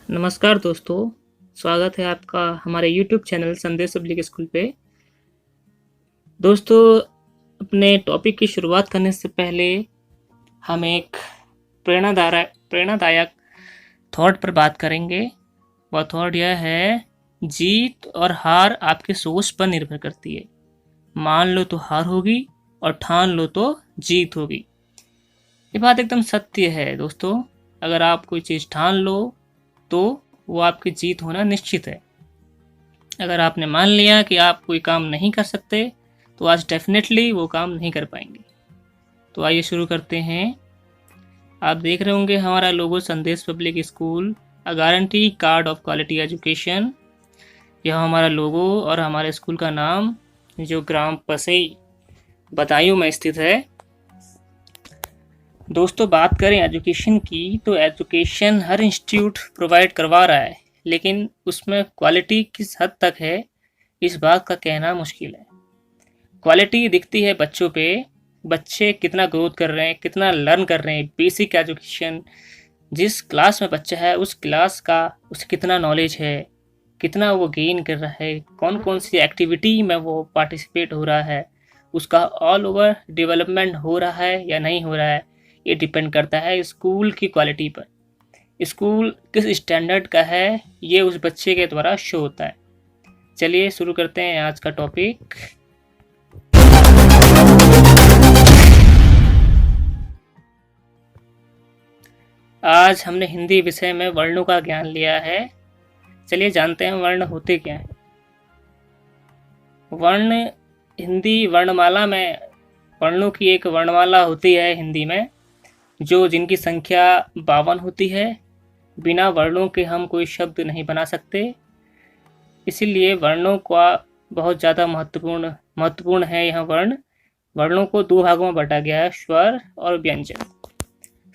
नमस्कार दोस्तों, स्वागत है आपका हमारे यूट्यूब चैनल संदेश पब्लिक स्कूल पे। दोस्तों, अपने टॉपिक की शुरुआत करने से पहले हम एक प्रेरणादायक थॉट पर बात करेंगे। वह थॉट यह है, जीत और हार आपकी सोच पर निर्भर करती है। मान लो तो हार होगी और ठान लो तो जीत होगी। ये बात एकदम सत्य है दोस्तों। अगर आप कोई चीज़ ठान लो तो वो आपकी जीत होना निश्चित है। अगर आपने मान लिया कि आप कोई काम नहीं कर सकते तो आज डेफिनेटली वो काम नहीं कर पाएंगे। तो आइए शुरू करते हैं। आप देख रहे होंगे हमारा लोगो संदेश public school, a guarantee card of quality education. यह हमारा लोगो और हमारे स्कूल का नाम, जो ग्राम पसई बदायूं में स्थित है। दोस्तों, बात करें एजुकेशन की तो एजुकेशन हर इंस्टीट्यूट प्रोवाइड करवा रहा है, लेकिन उसमें क्वालिटी किस हद तक है इस बात का कहना मुश्किल है। क्वालिटी दिखती है बच्चों पे, बच्चे कितना ग्रोथ कर रहे हैं, कितना लर्न कर रहे हैं। बेसिक एजुकेशन, जिस क्लास में बच्चा है उस क्लास का उसे कितना नॉलेज है, कितना वो गेन कर रहा है, कौन कौन सी एक्टिविटी में वो पार्टिसिपेट हो रहा है, उसका ऑल ओवर डेवलपमेंट हो रहा है या नहीं हो रहा है, ये डिपेंड करता है स्कूल की क्वालिटी पर। स्कूल किस स्टैंडर्ड का है ये उस बच्चे के द्वारा शो होता है। चलिए शुरू करते हैं आज का टॉपिक। आज हमने हिंदी विषय में वर्णों का ज्ञान लिया है। चलिए जानते हैं वर्ण होते क्या हैं। वर्ण हिंदी वर्णमाला में, वर्णों की एक वर्णमाला होती है हिंदी में, जो जिनकी संख्या 52 होती है। बिना वर्णों के हम कोई शब्द नहीं बना सकते, इसीलिए वर्णों का बहुत ज़्यादा महत्वपूर्ण है। यह वर्णों को दो भागों में बांटा गया है, स्वर और व्यंजन।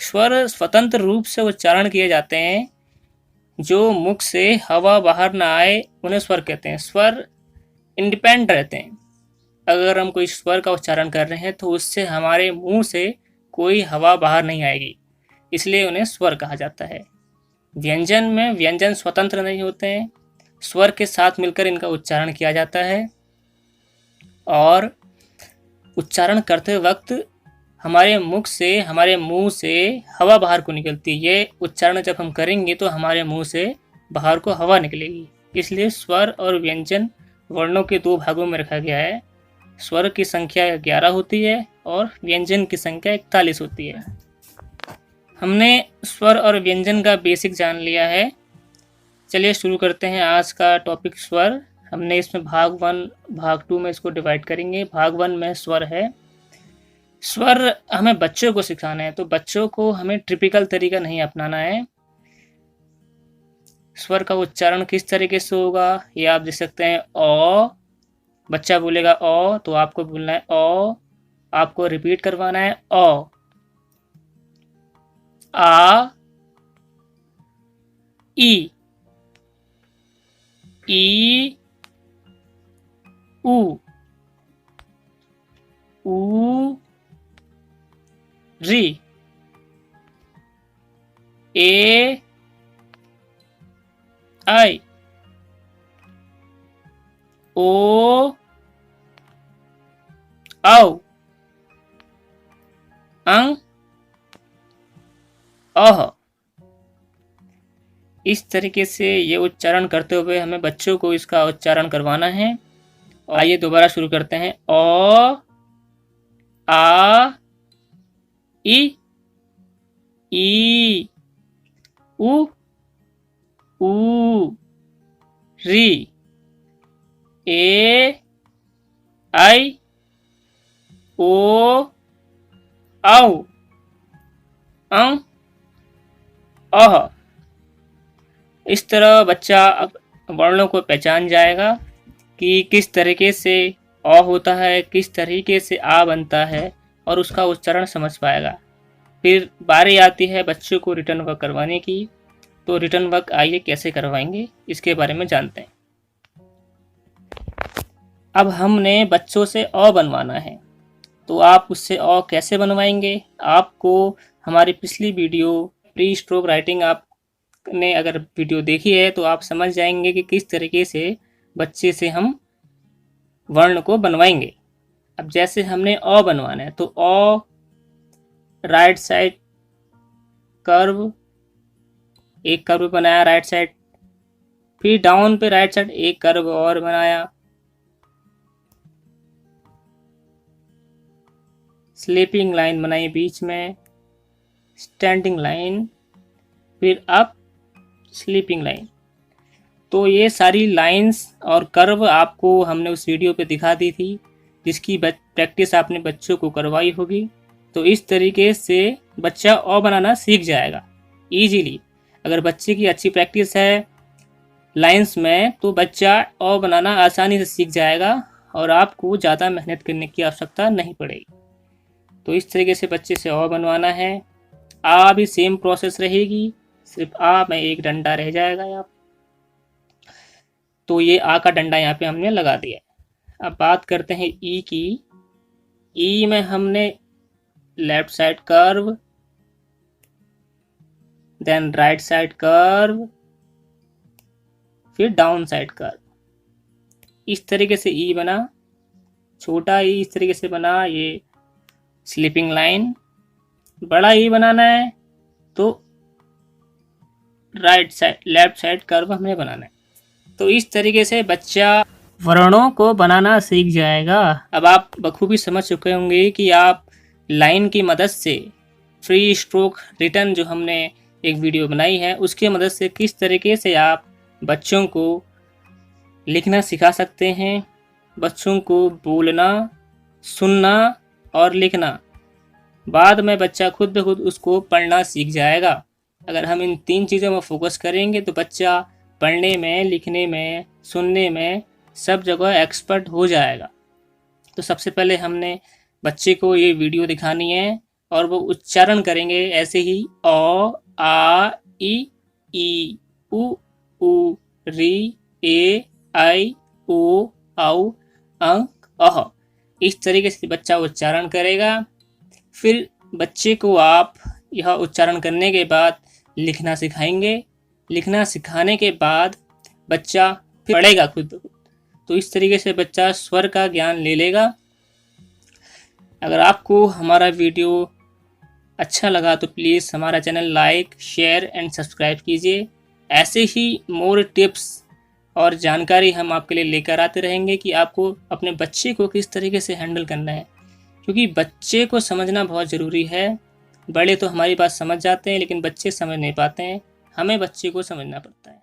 स्वर स्वतंत्र रूप से उच्चारण किए जाते हैं, जो मुख से हवा बाहर ना आए उन्हें स्वर कहते हैं। स्वर इंडिपेंडेंट रहते हैं। अगर हम कोई स्वर का उच्चारण कर रहे हैं तो उससे हमारे मुंह से कोई हवा बाहर नहीं आएगी, इसलिए उन्हें स्वर कहा जाता है। व्यंजन में व्यंजन स्वतंत्र नहीं होते हैं, स्वर के साथ मिलकर इनका उच्चारण किया जाता है। और उच्चारण करते वक्त हमारे मुंह से हवा बाहर को निकलती है। ये उच्चारण जब हम करेंगे तो हमारे मुंह से बाहर को हवा निकलेगी। इसलिए स्वर और व्यंजन वर्णों के दो भागों में रखा गया है। स्वर की संख्या 11 होती है और व्यंजन की संख्या 41 होती है। हमने स्वर और व्यंजन का बेसिक जान लिया है। चलिए शुरू करते हैं आज का टॉपिक, स्वर। हमने इसमें भाग 1 भाग 2 में इसको डिवाइड करेंगे। भाग 1 में स्वर है। स्वर हमें बच्चों को सिखाना है, तो बच्चों को हमें टिपिकल तरीका नहीं अपनाना है। स्वर का उच्चारण किस तरीके से होगा ये आप देख सकते हैं। ओ, बच्चा बोलेगा ओ तो आपको बोलना है ओ, आपको रिपीट करवाना है ओ। आ, ई, ऊ, ऊ, री, ए, आई, ओ, औ, अंग, अह। इस तरीके से ये उच्चारण करते हुए हमें बच्चों को इसका उच्चारण करवाना है। आइए दोबारा शुरू करते हैं। ओ, आ, ई, ऊ, ऊ, री, ए, आई, ओ, औ, अंग, अह। इस तरह बच्चा अब वर्णों को पहचान जाएगा कि किस तरीके से अ होता है, किस तरीके से आ बनता है, और उसका उच्चारण समझ पाएगा। फिर बारी आती है बच्चों को रिटर्न वर्क करवाने की। तो रिटर्न वर्क आइए कैसे करवाएंगे इसके बारे में जानते हैं। अब हमने बच्चों से अ बनवाना है, तो आप उससे अ कैसे बनवाएंगे? आपको हमारी पिछली वीडियो प्री स्ट्रोक राइटिंग आप ने अगर वीडियो देखी है तो आप समझ जाएंगे कि किस तरीके से बच्चे से हम वर्ण को बनवाएंगे। अब जैसे हमने अ बनवाना है तो अ राइट साइड कर्व, एक कर्व बनाया राइट साइड, फिर डाउन पे राइट साइड एक कर्व और बनाया, स्लीपिंग लाइन बनाई बीच में, स्टैंडिंग लाइन, फिर अप स्लीपिंग लाइन। तो ये सारी लाइंस और कर्व आपको हमने उस वीडियो पे दिखा दी थी, जिसकी प्रैक्टिस आपने बच्चों को करवाई होगी। तो इस तरीके से बच्चा अ बनाना सीख जाएगा इजीली। अगर बच्चे की अच्छी प्रैक्टिस है लाइंस में तो बच्चा अ बनाना आसानी से सीख जाएगा और आपको ज़्यादा मेहनत करने की आवश्यकता नहीं पड़ेगी। तो इस तरीके से बच्चे से अ बनवाना है। आ भी सेम प्रोसेस रहेगी, सिर्फ आ में एक डंडा रह जाएगा यहाँ। तो ये आ का डंडा यहाँ पे हमने लगा दिया। अब बात करते हैं ई की। ई में हमने left side curve, then right side curve, फिर डाउन साइड कर्व। इस तरीके से ई बना। छोटा ई इस तरीके से बना, ये स्लीपिंग लाइन। बड़ा ई बनाना है तो right side left side curve हमने बनाना है। तो इस तरीके से बच्चा वर्णों को बनाना सीख जाएगा। अब आप बखूबी समझ चुके होंगे कि आप लाइन की मदद से फ्री स्ट्रोक रिटर्न जो हमने एक वीडियो बनाई है उसकी मदद से किस तरीके से आप बच्चों को लिखना सिखा सकते हैं, बच्चों को बोलना, सुनना और लिखना। बाद में बच्चा खुद ब खुद उसको पढ़ना सीख जाएगा। अगर हम इन 3 चीज़ों में फोकस करेंगे तो बच्चा पढ़ने में, लिखने में, सुनने में सब जगह एक्सपर्ट हो जाएगा। तो सबसे पहले हमने बच्चे को ये वीडियो दिखानी है और वो उच्चारण करेंगे ऐसे ही अ, आ, ई, उ, री, ए, आई, ओ, औ, अंक, अह। इस तरीके से बच्चा उच्चारण करेगा। फिर बच्चे को आप यह उच्चारण करने के बाद लिखना सिखाएंगे। लिखना सिखाने के बाद बच्चा फिर पढ़ेगा खुद। तो इस तरीके से बच्चा स्वर का ज्ञान ले लेगा। अगर आपको हमारा वीडियो अच्छा लगा तो प्लीज़ हमारा channel like, share and subscribe कीजिए। ऐसे ही मोर टिप्स और जानकारी हम आपके लिए लेकर आते रहेंगे कि आपको अपने बच्चे को किस तरीके से हैंडल करना है, क्योंकि बच्चे को समझना बहुत ज़रूरी है। बड़े तो हमारी बात समझ जाते हैं लेकिन बच्चे समझ नहीं पाते हैं, हमें बच्चे को समझना पड़ता है।